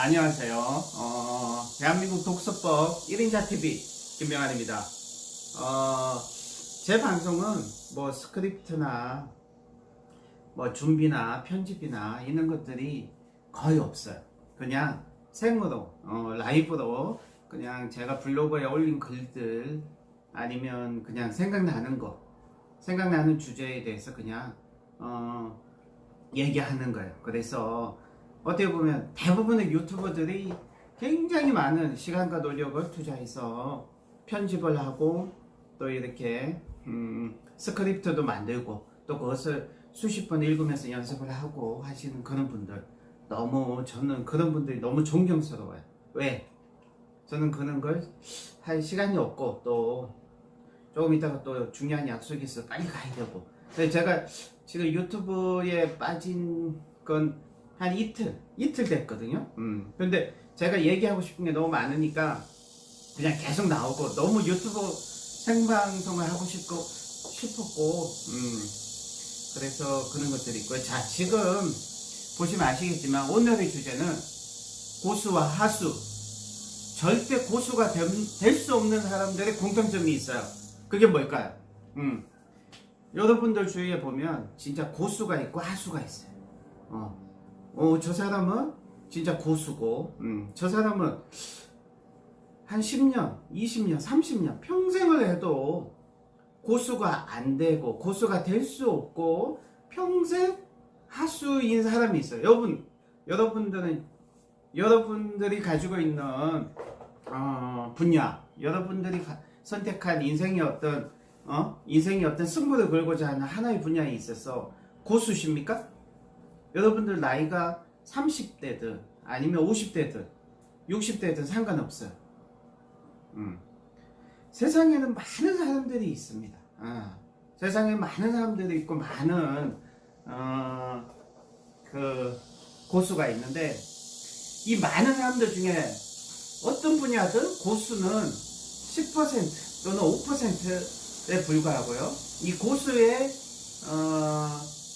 안녕하세요. 대한민국 독서법 1인자 TV 김명환입니다. 제 방송은 뭐 스크립트나 뭐 준비나 편집이나 이런 것들이 거의 없어요. 그냥 생으로 라이브로 그냥 제가 블로그에 올린 글들 아니면 그냥 생각나는 주제에 대해서 그냥 얘기하는 거예요. 그래서 어떻게 보면 대부분의 유튜버들이 굉장히 많은 시간과 노력을 투자해서 편집을 하고 또 이렇게 스크립트도 만들고 또 그것을 수십 번 읽으면서 연습을 하고 하시는 그런 분들, 저는 그런 분들이 너무 존경스러워요. 왜? 저는 그런 걸 할 시간이 없고 또 조금 있다가 또 중요한 약속이 있어 빨리 가야 되고. 그래서 제가 지금 유튜브에 빠진 건 한 이틀 됐거든요. 근데 제가 얘기하고 싶은 게 너무 많으니까 그냥 계속 나오고, 너무 유튜브 생방송을 하고 싶었고, 그래서 그런 것들이 있고요. 자, 지금 보시면 아시겠지만 오늘의 주제는 고수와 하수. 절대 고수가 될 수 없는 사람들의 공통점이 있어요. 그게 뭘까요? 여러분들 주위에 보면 진짜 고수가 있고 하수가 있어요. 저 사람은 진짜 고수고, 저 사람은 한 10년, 20년, 30년 평생을 해도 고수가 안 되고 고수가 될 수 없고 평생 하수인 사람이 있어요. 여러분들이 가지고 있는 분야, 여러분들이 선택한 인생의 어떤 승부를 걸고자 하는 하나의 분야에 있어서 고수십니까? 여러분들 나이가 30대든 아니면 50대든 60대든 상관없어요. 세상에는 많은 사람들이 있습니다. 세상에 많은 사람들이 있고 많은 그 고수가 있는데, 이 많은 사람들 중에 어떤 분야든 고수는 10% 또는 5%에 불과하고요. 이 고수의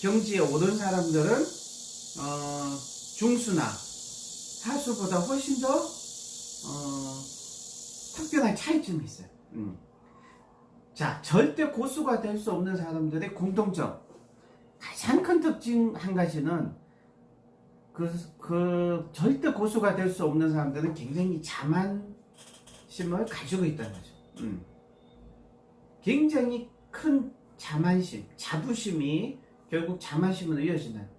경지에 오른 사람들은 중수나 하수보다 훨씬 더 특별한 차이점이 있어요. 자, 절대 고수가 될 수 없는 사람들의 공통점, 가장 큰 특징 한 가지는 그 절대 고수가 될 수 없는 사람들은 굉장히 자만심을 가지고 있다는 거죠. 굉장히 큰 자만심, 자부심이 결국 자만심으로 이어진다.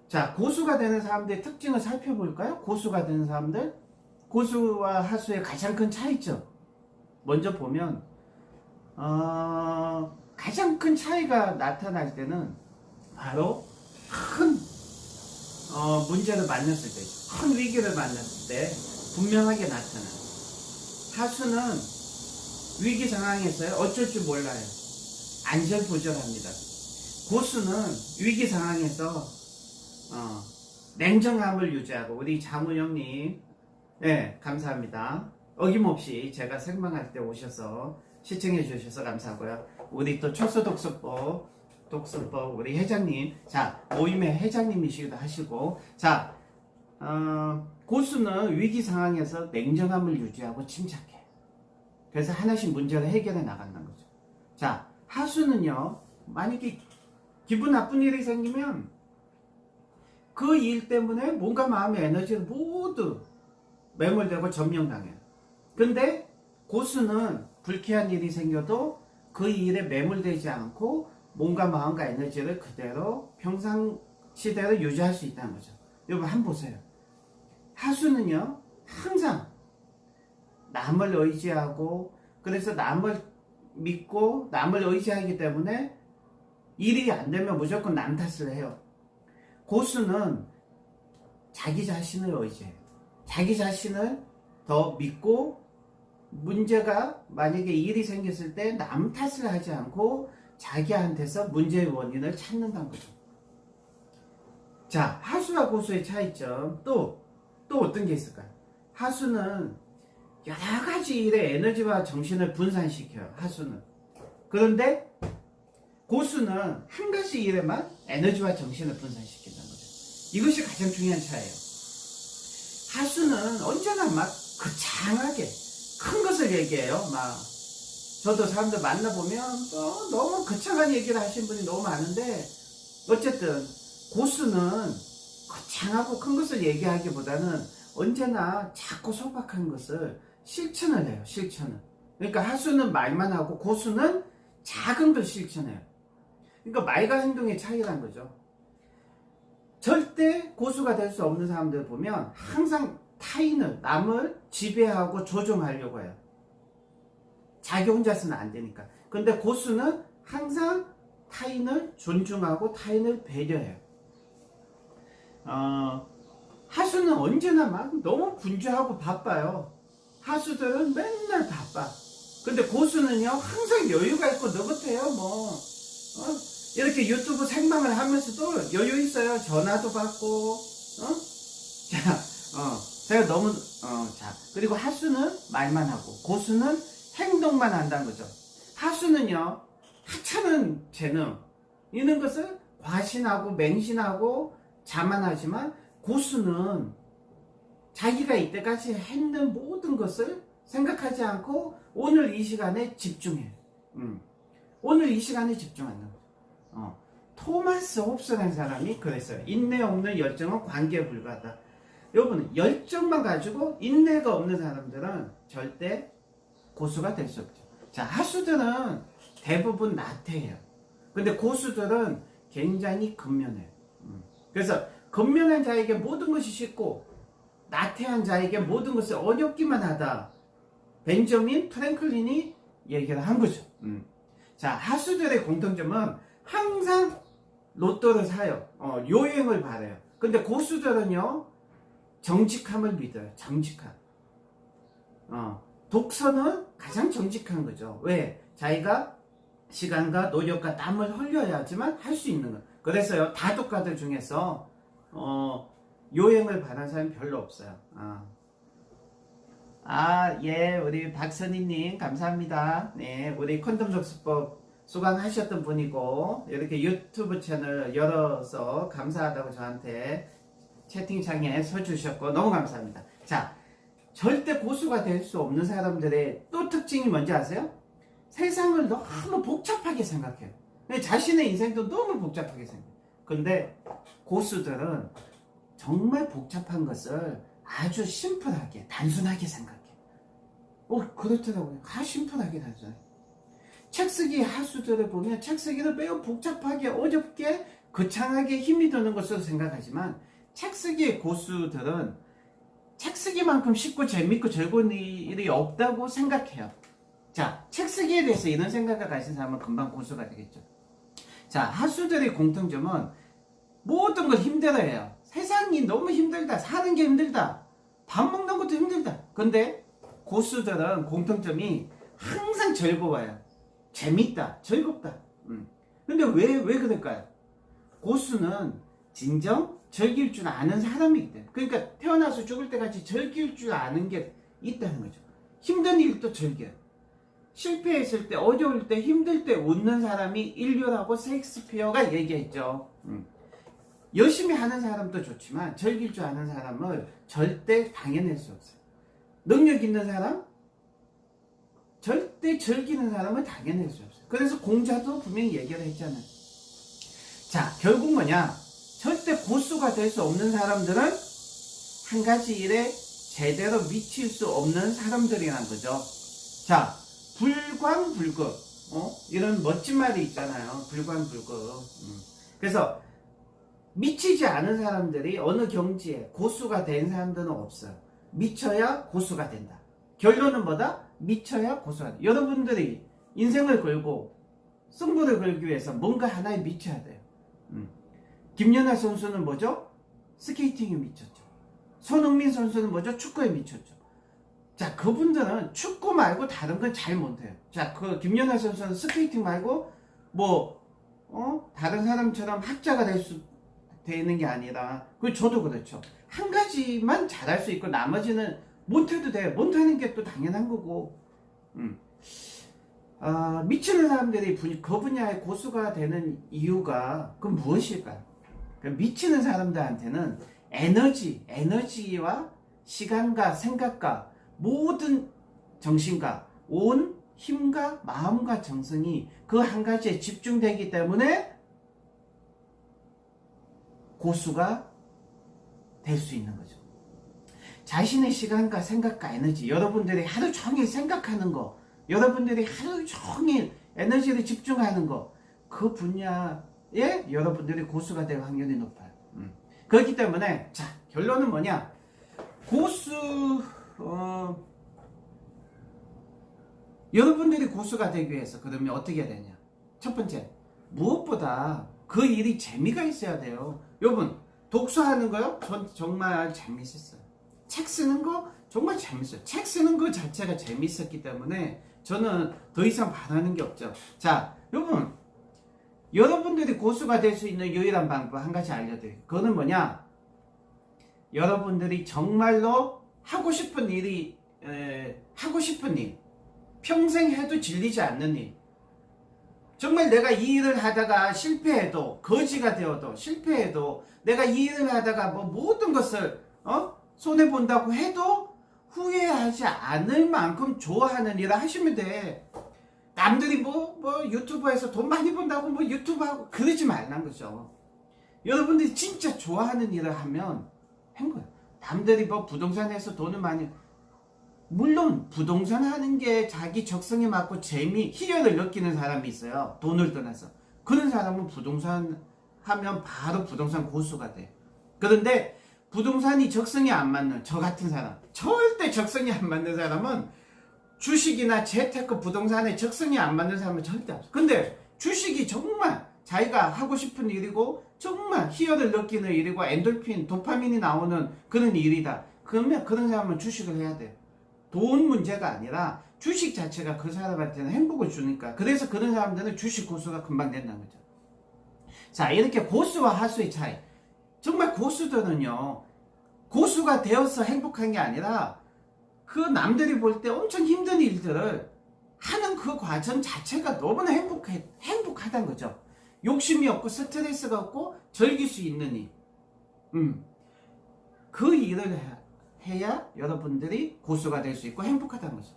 자, 고수가 되는 사람들의 특징을 살펴볼까요? 고수가 되는 사람들, 고수와 하수의 가장 큰 차이점. 먼저 보면 가장 큰 차이가 나타날 때는 바로 큰 문제를 만났을 때, 큰 위기를 만났을 때 분명하게 나타나요. 하수는 위기 상황에서요 어쩔 줄 몰라요. 안절부절합니다. 고수는 위기 상황에서 냉정함을 유지하고, 우리 장우영님, 네, 감사합니다. 어김없이 제가 생방할 때 오셔서 시청해 주셔서 감사하고요. 우리 또 독서법 우리 회장님, 자, 모임의 회장님이시기도 하시고, 자, 고수는 위기 상황에서 냉정함을 유지하고 침착해. 그래서 하나씩 문제를 해결해 나간다는 거죠. 자, 하수는요, 만약에 기분 나쁜 일이 생기면 그 일 때문에 몸과 마음의 에너지를 모두 매몰되고 점령당해요. 근데 고수는 불쾌한 일이 생겨도 그 일에 매몰되지 않고 몸과 마음과 에너지를 그대로 평상시대로 유지할 수 있다는 거죠. 여러분 한번 보세요. 하수는요, 항상 남을 의지하고, 그래서 남을 믿고 남을 의지하기 때문에 일이 안 되면 무조건 남 탓을 해요. 고수는 자기 자신을 의지해요. 자기 자신을 더 믿고, 문제가 만약에 일이 생겼을 때 남 탓을 하지 않고 자기한테서 문제의 원인을 찾는다는 거죠. 자, 하수와 고수의 차이점, 또 어떤 게 있을까요? 하수는 여러 가지 일에 에너지와 정신을 분산시켜요. 하수는. 그런데 고수는 한 가지 일에만 에너지와 정신을 분산시킨다는 거죠. 이것이 가장 중요한 차이예요. 하수는 언제나 막 거창하게 큰 것을 얘기해요. 막 저도 사람들 만나보면 너무 거창한 얘기를 하시는 분이 너무 많은데, 어쨌든 고수는 거창하고 큰 것을 얘기하기보다는 언제나 작고 소박한 것을 실천을 해요. 실천을. 그러니까 하수는 말만 하고 고수는 작은 걸 실천해요. 그러니까 말과 행동의 차이란 거죠. 절대 고수가 될 수 없는 사람들 보면 항상 타인을, 남을 지배하고 조종하려고 해요. 자기 혼자서는 안 되니까. 근데 고수는 항상 타인을 존중하고 타인을 배려해요. 하수는 언제나 막 너무 분주하고 바빠요. 하수들은 맨날 바빠. 근데 고수는요, 항상 여유가 있고 느긋해요. 이렇게 유튜브 생방을 하면서도 여유 있어요. 전화도 받고, 제가 너무, 그리고 하수는 말만 하고, 고수는 행동만 한다는 거죠. 하수는요, 하찮은 재능, 이런 것을 과신하고 맹신하고 자만하지만, 고수는 자기가 이때까지 했는 모든 것을 생각하지 않고 오늘 이 시간에 집중해. 오늘 이 시간에 집중한다. 토마스 홉스라는 사람이 그랬어요. 인내 없는 열정은 관계에 불과하다. 여러분, 열정만 가지고 인내가 없는 사람들은 절대 고수가 될 수 없죠. 자, 하수들은 대부분 나태해요. 근데 고수들은 굉장히 근면해요. 그래서 근면한 자에게 모든 것이 쉽고 나태한 자에게 모든 것을 어렵기만 하다. 벤저민 프랭클린이 얘기를 한 거죠. 자, 하수들의 공통점은 항상 로또를 사요. 요행을 바라요. 근데 고수들은요, 정직함을 믿어요. 정직함. 독서는 가장 정직한 거죠. 왜? 자기가 시간과 노력과 땀을 흘려야지만 할 수 있는 거. 그래서요, 다독가들 중에서 요행을 바라는 사람이 별로 없어요. 예, 우리 박선희님 감사합니다. 네, 우리 콘돔 접수법 수강하셨던 분이고 이렇게 유튜브 채널 열어서 감사하다고 저한테 채팅창에 써주셨고 너무 감사합니다. 자, 절대 고수가 될 수 없는 사람들의 또 특징이 뭔지 아세요? 세상을 너무 복잡하게 생각해요. 자신의 인생도 너무 복잡하게 생각해요. 근데 고수들은 정말 복잡한 것을 아주 심플하게, 단순하게 생각해요. 그렇더라고요. 심플하게, 단순하게. 책쓰기 하수들을 보면 책쓰기를 매우 복잡하게, 어렵게, 거창하게 힘이 드는 것으로 생각하지만 책쓰기의 고수들은 책쓰기만큼 쉽고 재밌고 즐거운 일이 없다고 생각해요. 자, 책쓰기에 대해서 이런 생각을 가진 사람은 금방 고수가 되겠죠. 자, 하수들의 공통점은 모든 걸 힘들어해요. 세상이 너무 힘들다. 사는 게 힘들다. 밥 먹는 것도 힘들다. 근데 고수들은 공통점이 항상 즐거워요. 재밌다. 즐겁다. 근데 왜 그럴까요? 고수는 진정 즐길 줄 아는 사람이기 때문에. 그러니까 태어나서 죽을 때까지 즐길 줄 아는 게 있다는 거죠. 힘든 일도 즐겨요. 실패했을 때, 어려울 때, 힘들 때 웃는 사람이 인류라고 셰익스피어가 얘기했죠. 열심히 하는 사람도 좋지만 즐길 줄 아는 사람을 절대 당해낼 수 없어요. 능력 있는 사람, 절대 즐기는 사람을 당해낼 수 없어요. 그래서 공자도 분명히 얘기를 했잖아요. 자, 결국 뭐냐? 절대 고수가 될 수 없는 사람들은 한 가지 일에 제대로 미칠 수 없는 사람들이란 거죠. 자, 불광불급. 이런 멋진 말이 있잖아요. 불광불급. 그래서 미치지 않은 사람들이 어느 경지에 고수가 된 사람들은 없어요. 미쳐야 고수가 된다. 결론은 뭐다? 미쳐야 고수가 된다. 여러분들이 인생을 걸고 승부를 걸기 위해서 뭔가 하나에 미쳐야 돼요. 김연아 선수는 뭐죠? 스케이팅에 미쳤죠. 손흥민 선수는 뭐죠? 축구에 미쳤죠. 자, 그분들은 축구 말고 다른 건 잘 못해요. 자, 김연아 선수는 스케이팅 말고 다른 사람처럼 학자가 되는 게 아니라, 저도 그렇죠. 한 가지만 잘할 수 있고 나머지는 못해도 돼요. 못하는 게 또 당연한 거고. 미치는 사람들이 그 분야의 고수가 되는 이유가 그건 무엇일까요? 미치는 사람들한테는 에너지와 시간과 생각과 모든 정신과 온 힘과 마음과 정성이 그 한 가지에 집중되기 때문에 고수가 될 수 있는 거죠. 자신의 시간과 생각과 에너지, 여러분들이 하루 종일 생각하는 거, 여러분들이 하루 종일 에너지를 집중하는 거, 그 분야에 여러분들이 고수가 될 확률이 높아요. 그렇기 때문에 자, 결론은 뭐냐? 여러분들이 고수가 되기 위해서 그러면 어떻게 해야 되냐? 첫 번째, 무엇보다 그 일이 재미가 있어야 돼요. 여러분, 독서하는 거요? 전 정말 재밌었어요. 책 쓰는 거 정말 재밌어요. 책 쓰는 거 자체가 재밌었기 때문에 저는 더 이상 바라는 게 없죠. 자, 여러분, 여러분들이 고수가 될 수 있는 유일한 방법 한 가지 알려드릴게요. 그거는 뭐냐? 여러분들이 정말로 하고 싶은 일이 하고 싶은 일, 평생 해도 질리지 않는 일, 정말 내가 이 일을 하다가 실패해도, 거지가 되어도 실패해도, 내가 이 일을 하다가 뭐 모든 것을 손해본다고 해도 후회하지 않을 만큼 좋아하는 일을 하시면 돼. 남들이 뭐 유튜브에서 돈 많이 번다고 뭐 유튜브하고 그러지 말란 거죠. 여러분들이 진짜 좋아하는 일을 하면 행복해요. 남들이 뭐 부동산에서 돈을 많이, 물론 부동산 하는 게 자기 적성에 맞고 재미, 희열을 느끼는 사람이 있어요. 돈을 떠나서. 그런 사람은 부동산 하면 바로 부동산 고수가 돼. 그런데 부동산이 적성이 안 맞는 저 같은 사람, 절대 적성이 안 맞는 사람은, 주식이나 재테크 부동산에 적성이 안 맞는 사람은 절대 없어. 근데 주식이 정말 자기가 하고 싶은 일이고 정말 희열을 느끼는 일이고 엔돌핀, 도파민이 나오는 그런 일이다. 그러면 그런 사람은 주식을 해야 돼요. 돈 문제가 아니라 주식 자체가 그 사람한테는 행복을 주니까. 그래서 그런 사람들은 주식 고수가 금방 된다는 거죠. 자, 이렇게 고수와 하수의 차이. 정말 고수들은요, 고수가 되어서 행복한 게 아니라 그 남들이 볼 때 엄청 힘든 일들을 하는 그 과정 자체가 너무나 행복하다는 거죠. 욕심이 없고 스트레스가 없고 즐길 수 있는 일. 그 일을 해야 여러분들이 고수가 될 수 있고 행복하다는 거죠.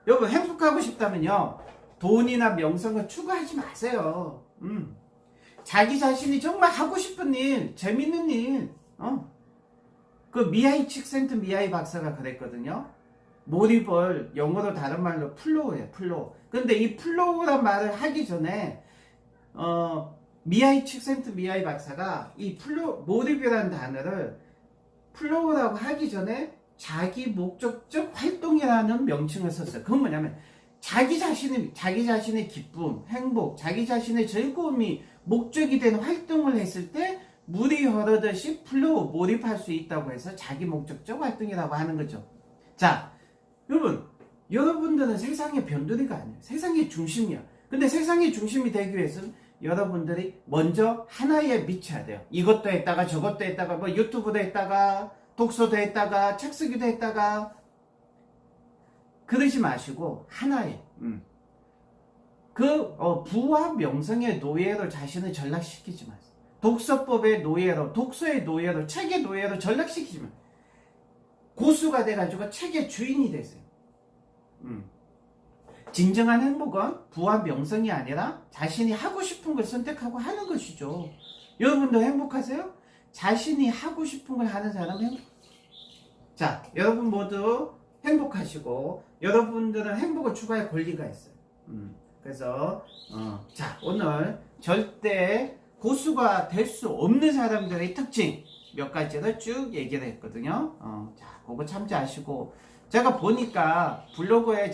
여러분, 행복하고 싶다면요, 돈이나 명성을 추구하지 마세요. 자기 자신이 정말 하고 싶은 일, 재밌는 일, 그 미하이 칙센트 박사가 그랬거든요. 몰입을 영어로 다른 말로 플로우예요, 플로우. 근데 이 플로우란 말을 하기 전에 미하이 칙센트 박사가 이 몰입이라는 단어를 플로우라고 하기 전에 자기 목적적 활동이라는 명칭을 썼어요. 그건 뭐냐면 자기 자신의 기쁨, 행복, 자기 자신의 즐거움이 목적이 된 활동을 했을 때 물이 흐르듯이 플로우, 몰입할 수 있다고 해서 자기 목적적 활동이라고 하는 거죠. 자, 여러분들은 세상의 변두리가 아니에요. 세상의 중심이야. 근데 세상의 중심이 되기 위해서는 여러분들이 먼저 하나에 미쳐야 돼요. 이것도 했다가 저것도 했다가 뭐 유튜브도 했다가 독서도 했다가 책 쓰기도 했다가 그러지 마시고 하나에 부와 명성의 노예로 자신을 전락시키지 마세요. 독서법의 노예로, 독서의 노예로, 책의 노예로 전락시키지 마세요. 고수가 돼가지고 책의 주인이 되세요. 진정한 행복은 부와 명성이 아니라 자신이 하고 싶은 걸 선택하고 하는 것이죠. 여러분도 행복하세요? 자신이 하고 싶은 걸 하는 사람은 행복해요. 자, 여러분 모두 행복하시고 여러분들은 행복을 추구할 권리가 있어요. 그래서 자, 오늘 절대 고수가 될 수 없는 사람들의 특징 몇 가지를 쭉 얘기를 했거든요. 자, 그거 참조하시고, 제가 보니까 블로그에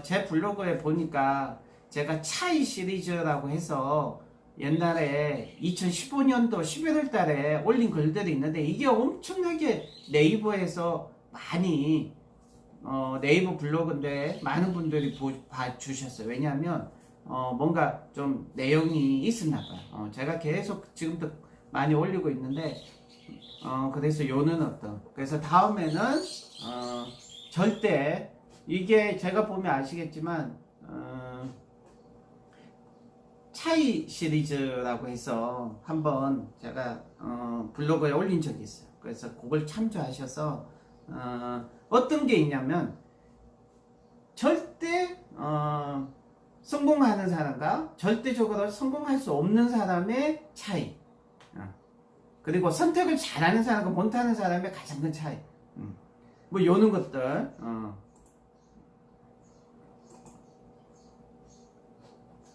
제 블로그에 보니까 제가 차이 시리즈라고 해서 옛날에 2015년도 11월 달에 올린 글들이 있는데 이게 엄청나게 네이버에서 많이 네이버 블로그인데 많은 분들이 봐주셨어요. 왜냐하면 뭔가 좀 내용이 있었나 봐요. 제가 계속 지금도 많이 올리고 있는데 그래서 요는 그래서 다음에는 절대 이게 제가 보면 아시겠지만 차이 시리즈라고 해서 한번 제가 블로그에 올린 적이 있어요. 그래서 그걸 참조하셔서 어떤 게 있냐면 절대 성공하는 사람과 절대적으로 성공할 수 없는 사람의 차이, 그리고 선택을 잘하는 사람과 못하는 사람의 가장 큰 차이, 뭐 요런 것들,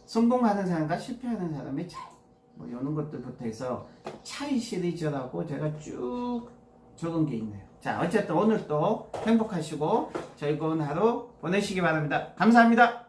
성공하는 사람과 실패하는 사람의 차이, 뭐 요런 것들부터 해서 차이 시리즈라고 제가 쭉 적은 게 있네요. 자, 어쨌든 오늘 또 행복하시고 즐거운 하루 보내시기 바랍니다. 감사합니다.